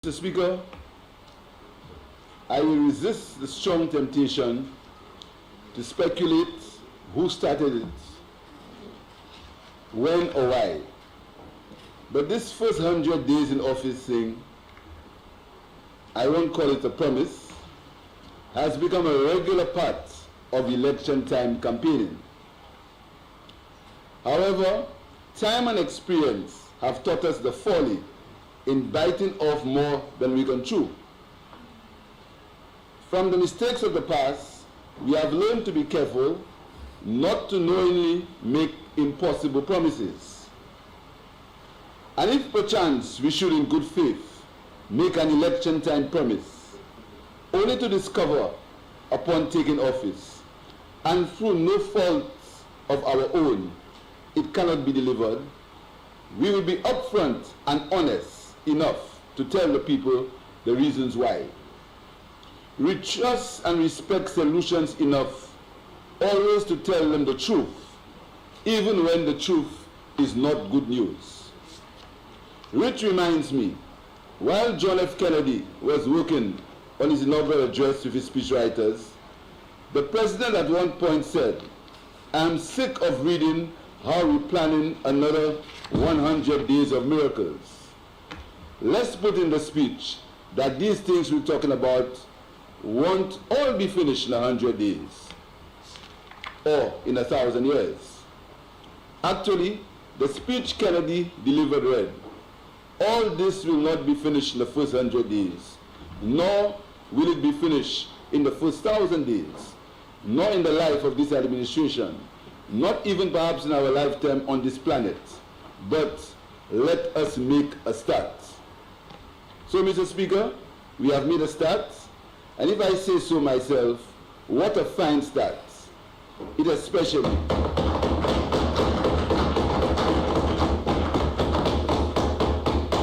Mr. Speaker, I will resist the strong temptation to speculate who started it, when or why. But this first 100 days in office thing, I won't call it a promise, has become a regular part of election time campaigning. However, time and experience have taught us the folly in biting off more than we can chew. From the mistakes of the past, we have learned to be careful not to knowingly make impossible promises. And if perchance we should in good faith make an election time promise, only to discover upon taking office, and through no fault of our own, it cannot be delivered, we will be upfront and honest enough to tell the people the reasons why. We trust and respect solutions enough always to tell them the truth, even when the truth is not good news. Which reminds me, while John F. Kennedy was working on his inaugural address with his speechwriters, the president at one point said, "I'm sick of reading how we're planning another 100 days of miracles. Let's put in the speech that these things we're talking about won't all be finished in 100 days or in 1,000 years. Actually, the speech Kennedy delivered read, "All this will not be finished in the first 100 days, nor will it be finished in the first 1,000 days, nor in the life of this administration, not even perhaps in our lifetime on this planet, but let us make a start." So, Mr. Speaker, we have made a start, and if I say so myself, what a fine start. It especially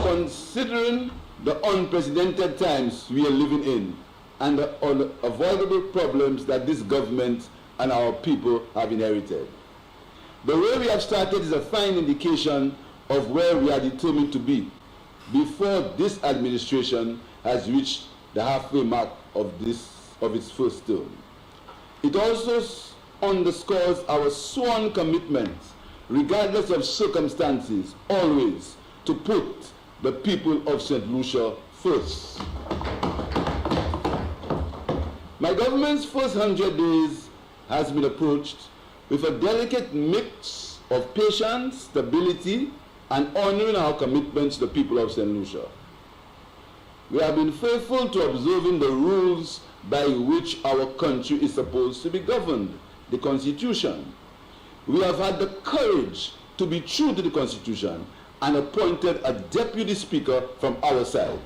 considering the unprecedented times we are living in and the unavoidable problems that this government and our people have inherited. The way we have started is a fine indication of where we are determined to be before this administration has reached the halfway mark of its first term. It also underscores our sworn commitment, regardless of circumstances, always to put the people of St. Lucia first. My government's first 100 days has been approached with a delicate mix of patience, stability, and honoring our commitments to the people of St. Lucia. We have been faithful to observing the rules by which our country is supposed to be governed, the Constitution. We have had the courage to be true to the Constitution and appointed a deputy speaker from our side.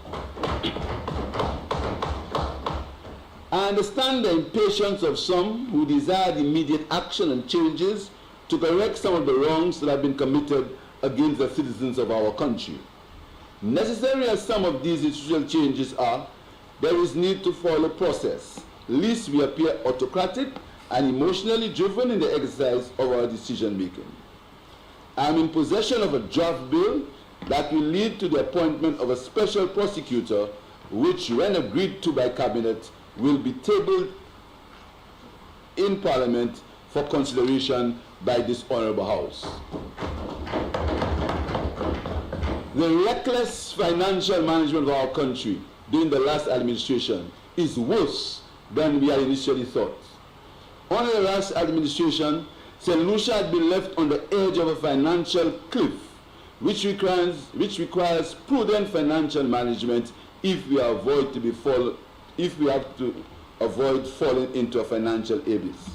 I understand the impatience of some who desire immediate action and changes to correct some of the wrongs that have been committed against the citizens of our country. Necessary as some of these institutional changes are, there is need to follow process, lest we appear autocratic and emotionally driven in the exercise of our decision making. I am in possession of a draft bill that will lead to the appointment of a special prosecutor, which, when agreed to by Cabinet, will be tabled in Parliament for consideration by this Honourable House. The reckless financial management of our country during the last administration is worse than we had initially thought. Under the last administration, St. Lucia had been left on the edge of a financial cliff, which requires prudent financial management if we have to avoid falling into a financial abyss.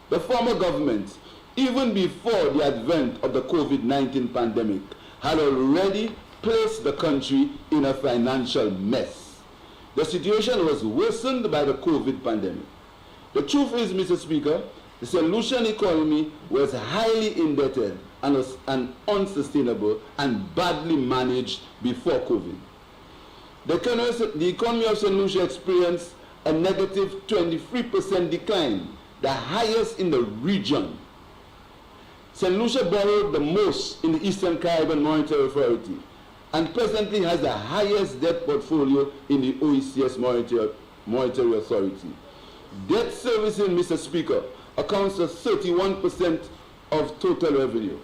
The former government, even before the advent of the COVID-19 pandemic, had already placed the country in a financial mess. The situation was worsened by the COVID pandemic. The truth is, Mr. Speaker, the St. Lucian economy was highly indebted and unsustainable and badly managed before COVID. The economy of St. Lucia experienced a negative 23% decline, the highest in the region. St. Lucia borrowed the most in the Eastern Caribbean Monetary Authority and presently has the highest debt portfolio in the OECS Monetary Authority. Debt servicing, Mr. Speaker, accounts for 31% of total revenue.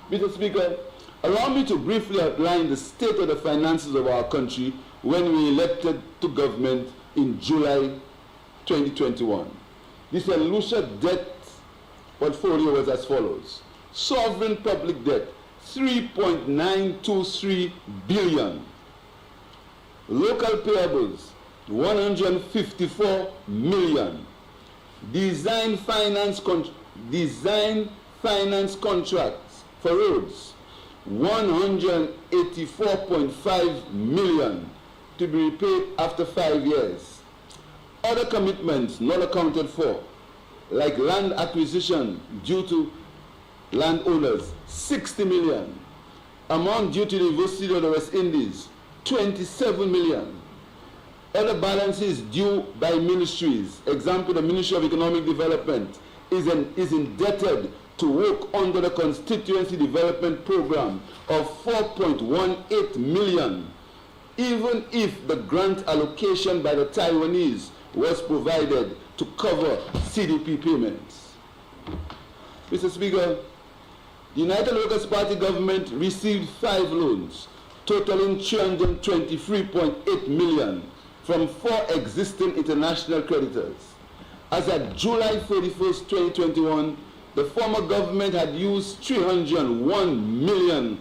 Mr. Speaker, allow me to briefly outline the state of the finances of our country when we elected to government in July 2021. The St. Lucia debt portfolio was as follows. Sovereign public debt, 3.923 billion. Local payables, 154 million. Design finance contracts for roads, 184.5 million to be repaid after 5 years. Other commitments not accounted for, like land acquisition due to landowners, 60 million. Amount due to the University of the West Indies, 27 million. Other balances due by ministries, example, the Ministry of Economic Development is indebted to work under the Constituency Development Program of 4.18 million, even if the grant allocation by the Taiwanese was provided to cover CDP payments. Mr. Speaker, the United Workers' Party government received 5 loans, totaling 323.8 million from 4 existing international creditors. As at July 31st, 2021, the former government had used 301 million,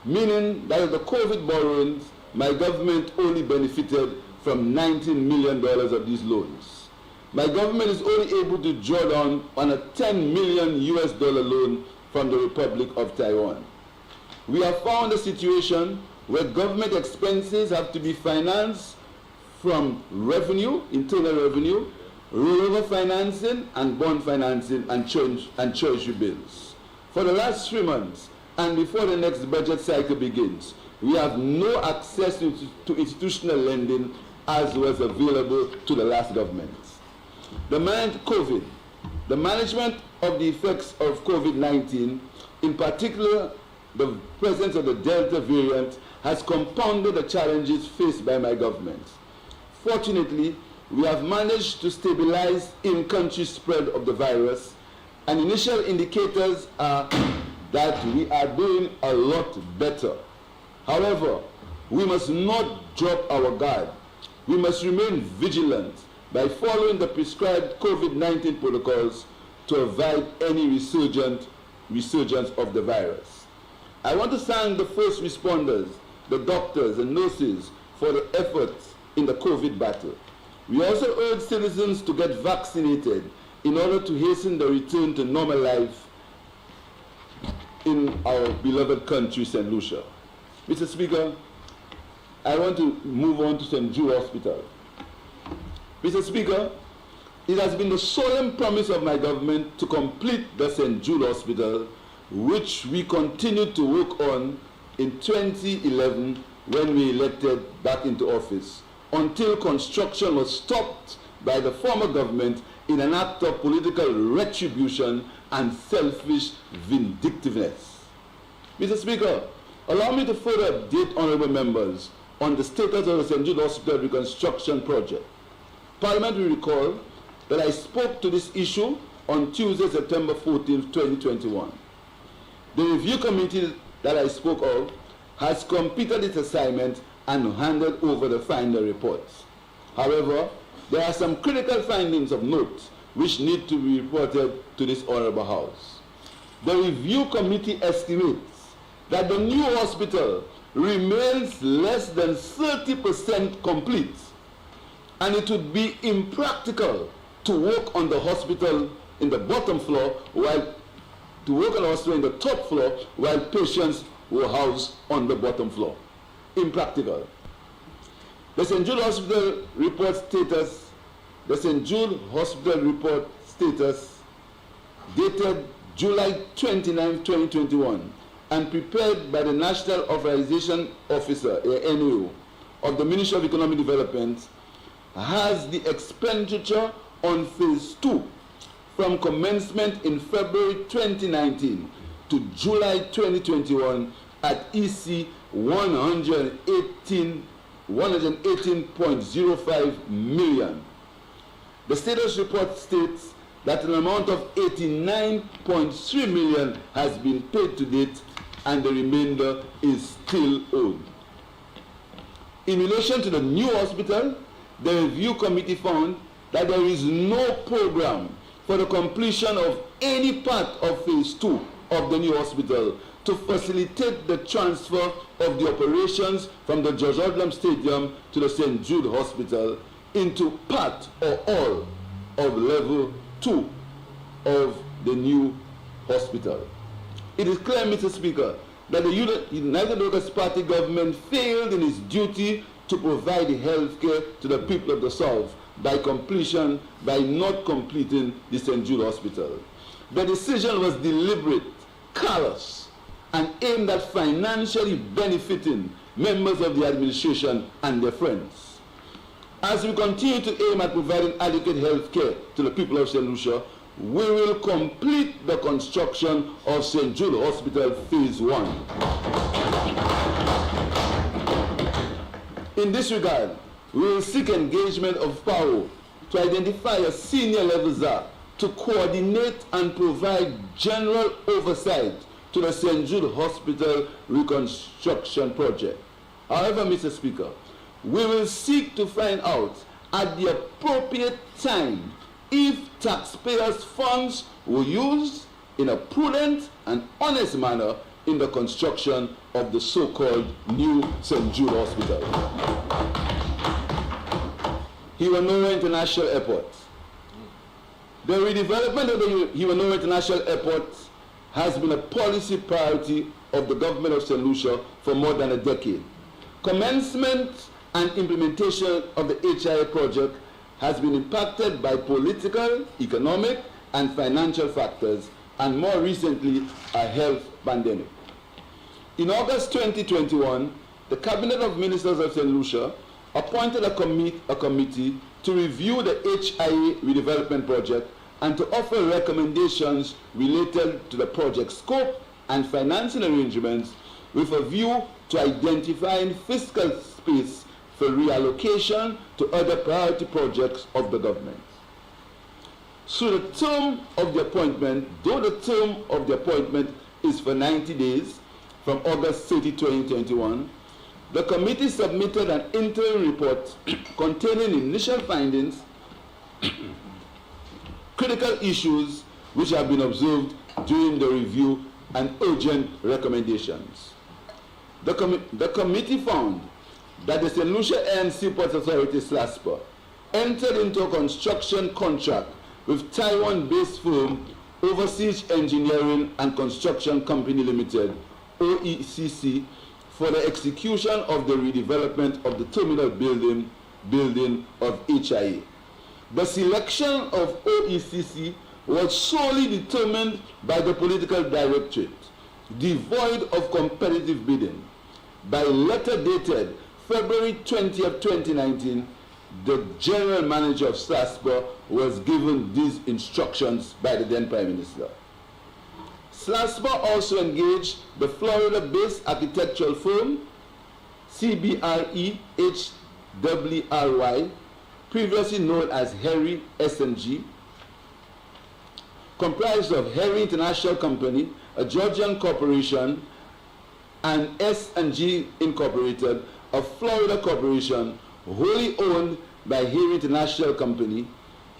meaning that of the COVID borrowings, my government only benefited from $19 million of these loans. My government is only able to draw down on a $10 million loan from the Republic of Taiwan. We have found a situation where government expenses have to be financed from revenue, internal revenue, rollover financing, and bond financing, and treasury bills. For the last 3 months, and before the next budget cycle begins, we have no access to institutional lending as was available to the last government. The management of the effects of COVID-19, in particular the presence of the Delta variant, has compounded the challenges faced by my government. Fortunately, we have managed to stabilize in-country spread of the virus, and initial indicators are that we are doing a lot better. However, we must not drop our guard. We must remain vigilant by following the prescribed COVID-19 protocols to avoid any resurgence of the virus. I want to thank the first responders, the doctors and nurses, for the efforts in the COVID battle. We also urge citizens to get vaccinated in order to hasten the return to normal life in our beloved country, St. Lucia. Mr. Speaker, I want to move on to St. Jude Hospital. Mr. Speaker, it has been the solemn promise of my government to complete the St. Jude Hospital, which we continued to work on in 2011 when we elected back into office, until construction was stopped by the former government in an act of political retribution and selfish vindictiveness. Mr. Speaker, allow me to further update honourable members on the status of the St. Jude Hospital reconstruction project. Parliament will recall that I spoke to this issue on Tuesday, September 14, 2021. The review committee that I spoke of has completed its assignment and handed over the final reports. However, there are some critical findings of note which need to be reported to this Honourable House. The review committee estimates that the new hospital remains less than 30% complete, and it would be impractical to work on the hospital in the bottom floor while in the top floor while patients were housed on the bottom floor. Impractical. The St. Jude Hospital report status, dated July 29, 2021, and prepared by the National Authorization Officer, NAO, of the Ministry of Economic Development, has the expenditure on Phase 2 from commencement in February 2019 to July 2021 at EC 118.05 million. The status report states that an amount of 89.3 million has been paid to date and the remainder is still owed. In relation to the new hospital, the review committee found that there is no program for the completion of any part of phase 2 of the new hospital to facilitate the transfer of the operations from the George Odlum Stadium to the St. Jude Hospital into part or all of level 2 of the new hospital. It is clear, Mr. Speaker, that the United Workers' Party government failed in its duty to provide health care to the people of the South by not completing the St. Jude Hospital. The decision was deliberate, callous, and aimed at financially benefiting members of the administration and their friends. As we continue to aim at providing adequate health care to the people of St. Lucia, we will complete the construction of St. Jude Hospital Phase 1. In this regard, we will seek engagement of PAO to identify a senior level czar to coordinate and provide general oversight to the St. Jude Hospital reconstruction project. However, Mr. Speaker, we will seek to find out at the appropriate time if taxpayers' funds were used in a prudent and honest manner in the construction of the so-called new St. Jude Hospital. Honourable International Airport. The redevelopment of the Honourable International Airport has been a policy priority of the government of St. Lucia for more than a decade. Commencement and implementation of the HIA project has been impacted by political, economic, and financial factors, and more recently, a health pandemic. In August 2021, the Cabinet of Ministers of St. Lucia appointed a committee to review the HIA redevelopment project and to offer recommendations related to the project scope and financing arrangements with a view to identifying fiscal space for reallocation to other priority projects of the government. So the term of the appointment, though the term of the appointment is for 90 days from August 30, 2021, the committee submitted an interim report containing initial findings, critical issues which have been observed during the review, and urgent recommendations. The committee found that the St. Lucia Air and Seaports Authority, SLASPA, entered into a construction contract with Taiwan-based firm Overseas Engineering and Construction Company Limited, OECC, for the execution of the redevelopment of the terminal building of HIA. The selection of OECC was solely determined by the political directorate, devoid of competitive bidding. By letter dated February 20th, 2019, the general manager of SLASPA was given these instructions by the then Prime Minister. SLASPA also engaged the Florida-based architectural firm CBRE HWRY, previously known as Harry S&G, comprised of Harry International Company, a Georgian corporation, and S&G Incorporated, a Florida corporation wholly owned by Harry International Company.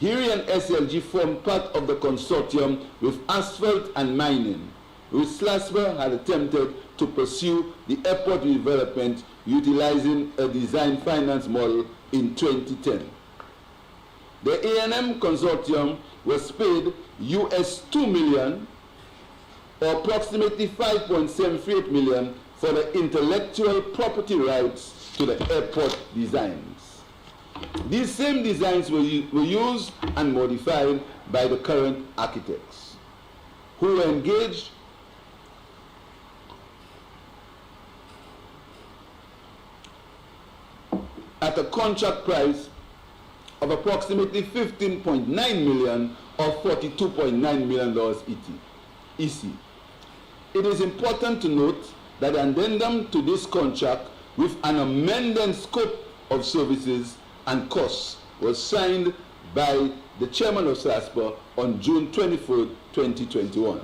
Harry and SLG formed part of the consortium with asphalt and mining, which SLASPA had attempted to pursue the airport redevelopment utilizing a design finance model in 2010. The A&M consortium was paid US$2 million, or approximately $5.738 million, for the intellectual property rights to the airport designs. These same designs were used and modified by the current architects, who were engaged at a contract price of approximately $15.9 million or $42.9 million EC. It is important to note that an addendum to this contract with an amended scope of services and costs was signed by the chairman of SLASPA on June 24, 2021.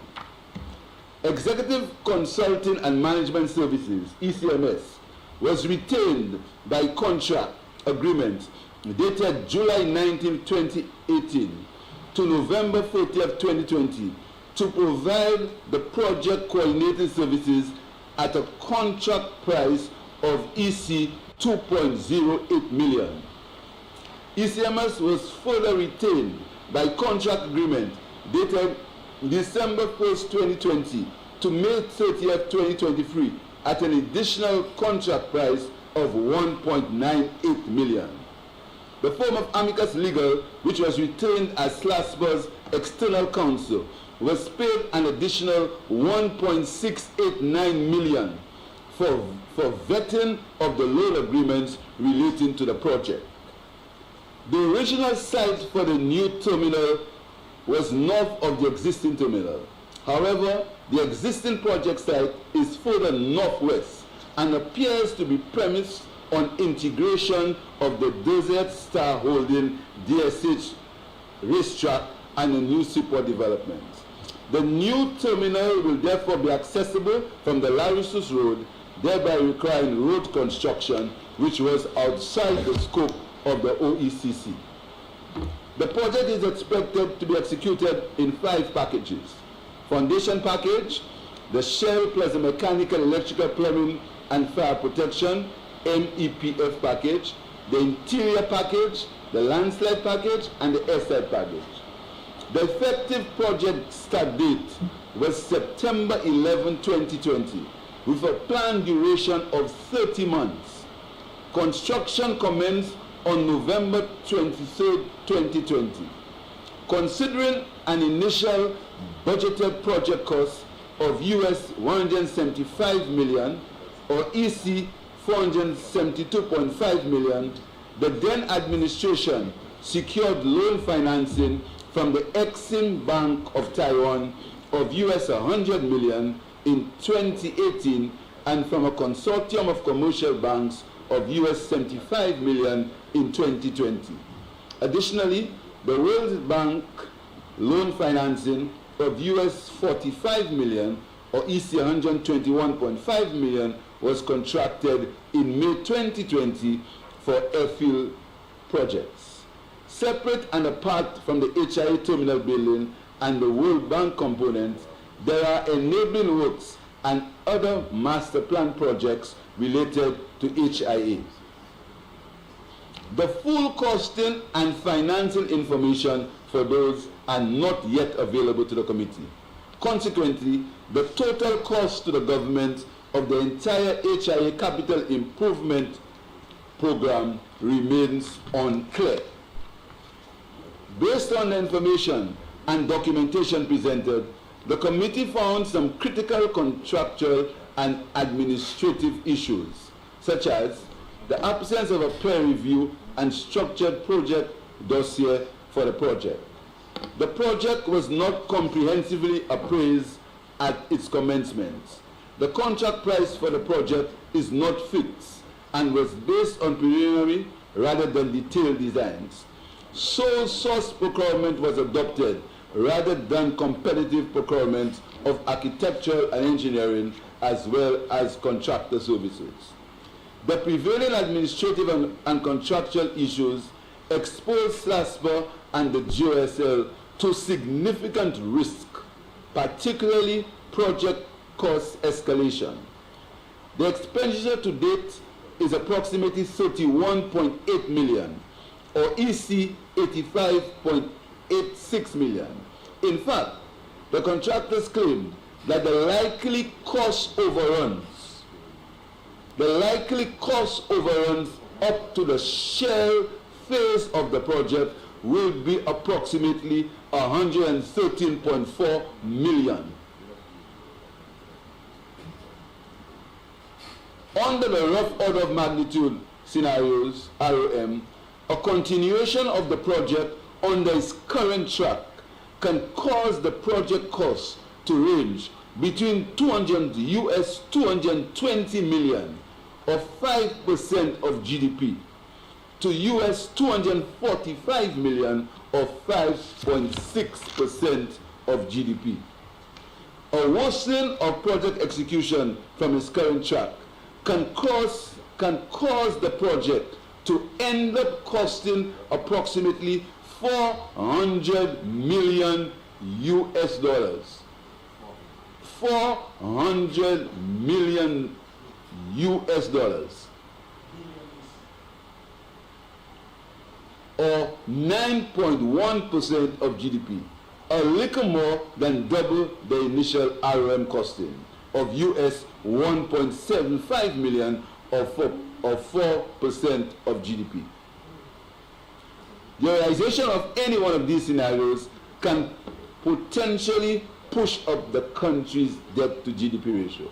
Executive Consulting and Management Services, ECMS, was retained by contract agreement dated July 19, 2018 to November 30, 2020 to provide the project coordinating services at a contract price of EC 2.08 million. ECMS was further retained by contract agreement dated December 1st, 2020 to May 30th, 2023 at an additional contract price of 1.98 million. The firm of Amicus Legal, which was retained as SLASPA's external counsel, was paid an additional 1.689 million for vetting of the loan agreements relating to the project. The original site for the new terminal was north of the existing terminal. However, the existing project site is further northwest and appears to be premised on integration of the Desert Star Holding DSH racetrack and a new seaport development. The new terminal will therefore be accessible from the Larissus Road, thereby requiring road construction, which was outside the scope of the OECC. The project is expected to be executed in 5 packages. Foundation package, the shell plus the mechanical, electrical, plumbing, and fire protection, MEPF package, the interior package, the landslide package, and the airside package. The effective project start date was September 11, 2020, with a planned duration of 30 months. Construction commenced on November 23, 2020. Considering an initial budgeted project cost of US 175 million or EC 472.5 million, the then administration secured loan financing from the Exim Bank of Taiwan of US 100 million in 2018 and from a consortium of commercial banks of US 75 million in 2020. Additionally, the World Bank loan financing of US 45 million or EC 121.5 million was contracted in May 2020 for airfield projects. Separate and apart from the HIA terminal building and the World Bank component, there are enabling works and other master plan projects related to HIA. The full costing and financing information for those are not yet available to the committee. Consequently, the total cost to the government of the entire HIA capital improvement program remains unclear. Based on the information and documentation presented, the committee found some critical contractual and administrative issues, such as the absence of a peer review and structured project dossier for the project. The project was not comprehensively appraised at its commencement. The contract price for the project is not fixed and was based on preliminary rather than detailed designs. Sole source procurement was adopted rather than competitive procurement of architectural and engineering as well as contractor services. The prevailing administrative and contractual issues exposed SLASPA and the GOSL to significant risk, particularly project cost escalation. The expenditure to date is approximately 31.8 million or EC 85.86 million. In fact, the contractors claim that the likely cost overruns up to the shell phase of the project will be approximately 113.4 million. Under the rough order of magnitude scenarios, ROM, a continuation of the project under its current track can cause the project cost to range between US 220 million or 5% of GDP to US 245 million or 5.6% of GDP. A worsening of project execution from its current track can cause the project to end up costing approximately 400 million US dollars. 400 million US dollars, or 9.1% of GDP, a little more than double the initial ROM costing of US 1.75 million or 4% of GDP. The realization of any one of these scenarios can potentially push up the country's debt to GDP ratio.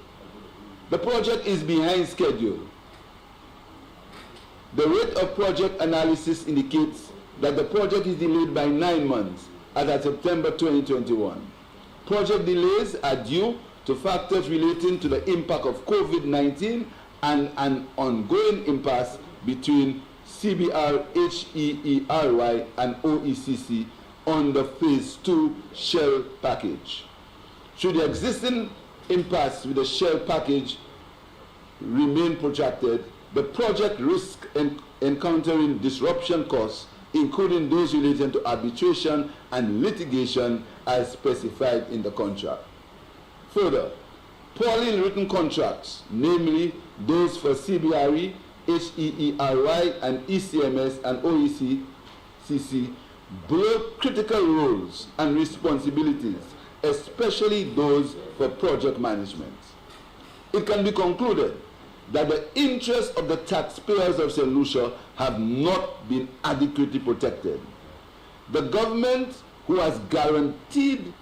The project is behind schedule. The rate of project analysis indicates that the project is delayed by 9 months as of September 2021. Project delays are due to factors relating to the impact of COVID-19 and an ongoing impasse between CBR, HEERY and OECC on the Phase 2 Shell package. Should the existing impasse with the Shell package remain protracted, the project risks encountering disruption costs, including those relating to arbitration and litigation as specified in the contract. Further, poorly written contracts, namely those for CBRE, HEERY and ECMS and OECC, blur critical roles and responsibilities, especially those for project management. It can be concluded that the interests of the taxpayers of St. Lucia have not been adequately protected. The government, who has guaranteed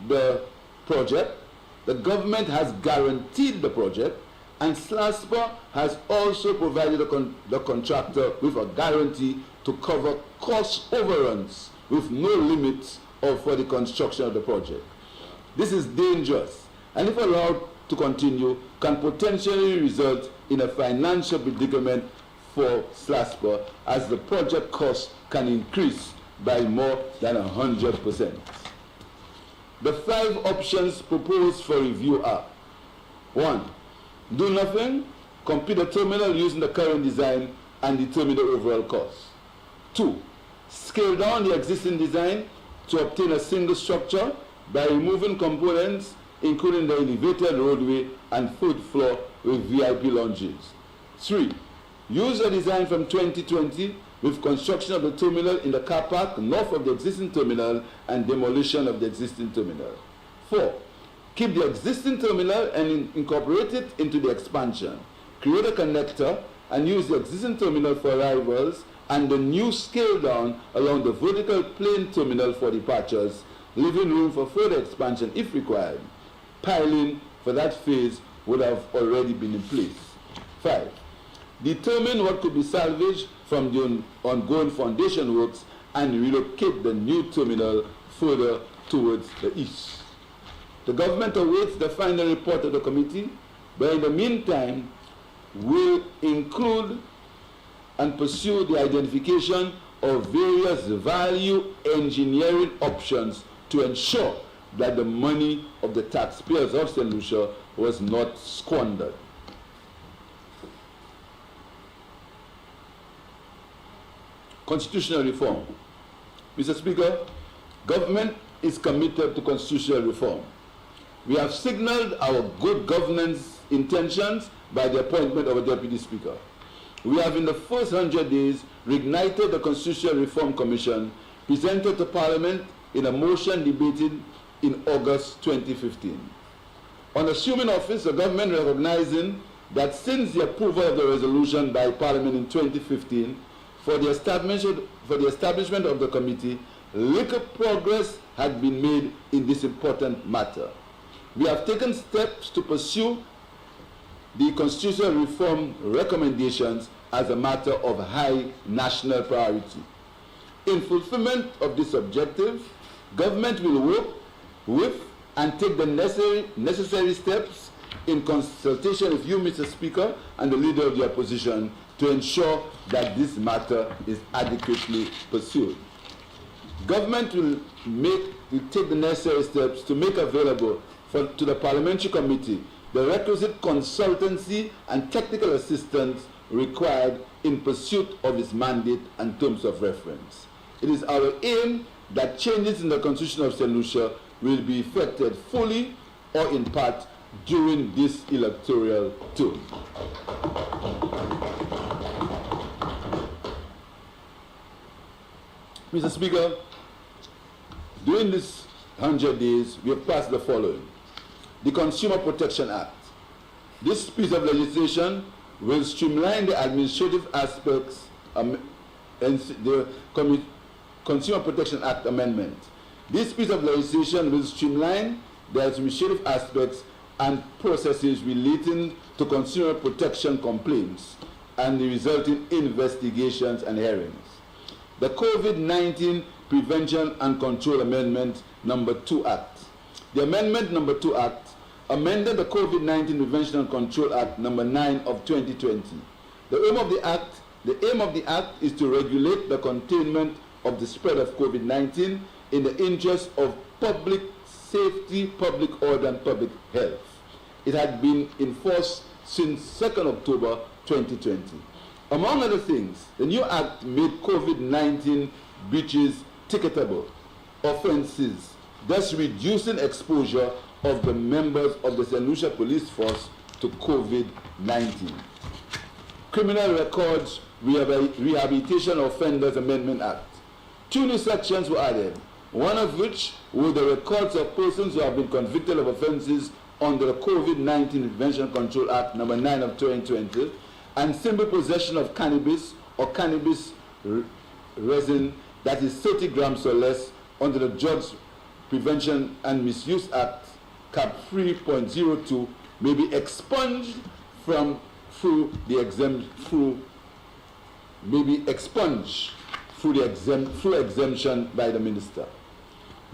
the project, and SLASPA has also provided the contractor with a guarantee to cover cost overruns with no limits for the construction of the project. This is dangerous, and if allowed to continue, can potentially result in a financial predicament for SLASPA, as the project cost can increase by more than 100%. The 5 options proposed for review are: 1. Do nothing, complete the terminal using the current design and determine the overall cost. 2. Scale down the existing design to obtain a single structure by removing components including the elevated roadway and fourth floor with VIP lounges. 3. Use a design from 2020 with construction of the terminal in the car park north of the existing terminal and demolition of the existing terminal. 4. Keep the existing terminal and incorporate it into the expansion. Create a connector and use the existing terminal for arrivals and the new scale down along the vertical plane terminal for departures, leaving room for further expansion if required. Piling for that phase would have already been in place. 5. Determine what could be salvaged from the ongoing foundation works and relocate the new terminal further towards the east. The government awaits the final report of the committee, but in the meantime will include and pursue the identification of various value engineering options to ensure that the money of the taxpayers of St. Lucia was not squandered. Constitutional reform. Mr. Speaker, government is committed to constitutional reform. We have signaled our good governance intentions by the appointment of a Deputy Speaker. We have in the first 100 days reignited the Constitutional Reform Commission, presented to Parliament in a motion debated in August 2015. On assuming office, the government recognizing that since the approval of the resolution by Parliament in 2015 for the establishment of the committee, little progress had been made in this important matter. We have taken steps to pursue the constitutional reform recommendations as a matter of high national priority. In fulfillment of this objective, government will work with and take the necessary steps in consultation with you, Mr. Speaker, and the Leader of the Opposition to ensure that this matter is adequately pursued. Government will take the necessary steps to make available to the Parliamentary Committee the requisite consultancy and technical assistance required in pursuit of its mandate and terms of reference. It is our aim that changes in the Constitution of St. Lucia will be effected fully or in part during this electoral term. Mr. Speaker, during this 100 days, we have passed the following. The Consumer Protection Act. This piece of legislation will streamline the administrative aspects and the Consumer Protection Act amendment. This piece of legislation will streamline the administrative aspects and processes relating to consumer protection complaints and the resulting investigations and hearings. The COVID-19 Prevention and Control Amendment Number 2 Act. The Amendment Number 2 Act amended the COVID-19 Prevention and Control Act Number 9 of 2020. The aim of the act is to regulate the containment of the spread of COVID-19 in the interest of public safety, public order, and public health. It had been in force since 2nd October 2020. Among other things, the new act made COVID-19 breaches ticketable offenses, thus reducing exposure of the members of the St. Lucia Police Force to COVID-19. Criminal Records Rehabilitation Offenders Amendment Act. 2 new sections were added, one of which were the records of persons who have been convicted of offenses under the COVID-19 Prevention and Control Act Number 9 of 2020, and simple possession of cannabis or cannabis resin that is 30 grams or less under the Drugs Prevention and Misuse Act, Cap 3.02, may be expunged through exemption by the Minister.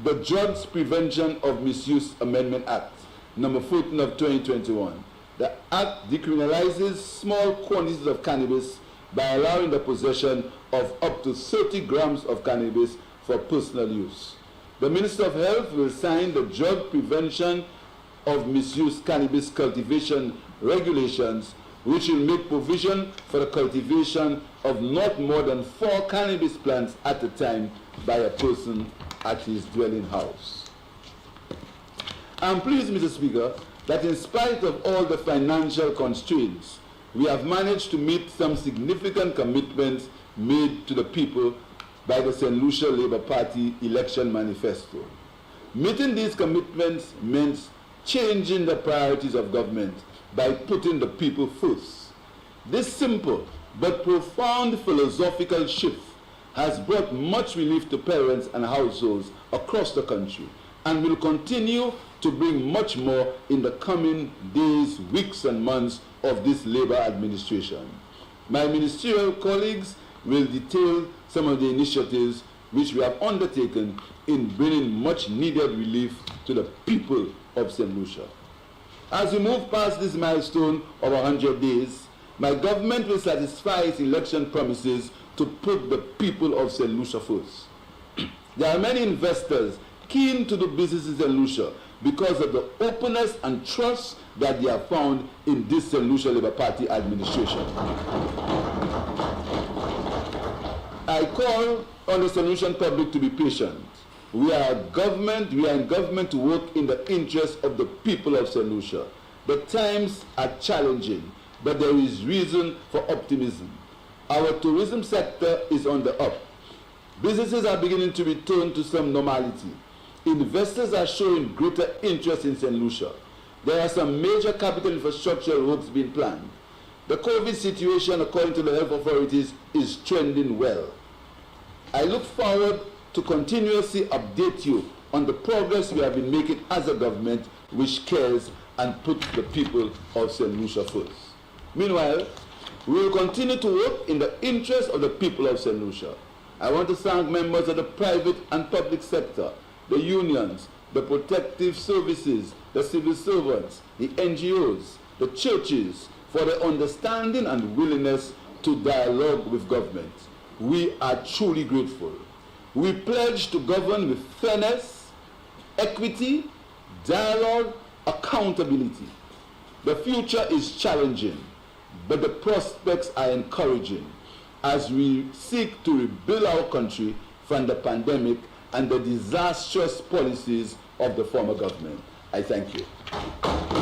The Drugs Prevention of Misuse Amendment Act, Number 14 of 2021. The Act decriminalizes small quantities of cannabis by allowing the possession of up to 30 grams of cannabis for personal use. The Minister of Health will sign the Drug Prevention of Misuse Cannabis Cultivation Regulations, which will make provision for the cultivation of not more than 4 cannabis plants at a time by a person at his dwelling house. I am pleased, Mr. Speaker, that in spite of all the financial constraints, we have managed to meet some significant commitments made to the people by the St. Lucia Labour Party election manifesto. Meeting these commitments meant changing the priorities of government by putting the people first. This simple but profound philosophical shift has brought much relief to parents and households across the country and will continue to bring much more in the coming days, weeks, and months of this Labour administration. My ministerial colleagues will detail some of the initiatives which we have undertaken in bringing much needed relief to the people of St. Lucia. As we move past this milestone of 100 days, my government will satisfy its election promises to put the people of St. Lucia first. There are many investors keen to do business in St. Lucia because of the openness and trust that they have found in this St. Lucia Labour Party administration. I call on the St. Lucian public to be patient. We are in government to work in the interest of the people of St. Lucia. The times are challenging, but there is reason for optimism. Our tourism sector is on the up. Businesses are beginning to return to some normality. Investors are showing greater interest in St. Lucia. There are some major capital infrastructure works being planned. The COVID situation, according to the health authorities, is trending well. I look forward to continuously update you on the progress we have been making as a government which cares and puts the people of St. Lucia first. Meanwhile, we will continue to work in the interest of the people of St. Lucia. I want to thank members of the private and public sector, the unions, the protective services, the civil servants, the NGOs, the churches, for their understanding and willingness to dialogue with government. We are truly grateful. We pledge to govern with fairness, equity, dialogue, accountability. The future is challenging, but the prospects are encouraging as we seek to rebuild our country from the pandemic and the disastrous policies of the former government. I thank you.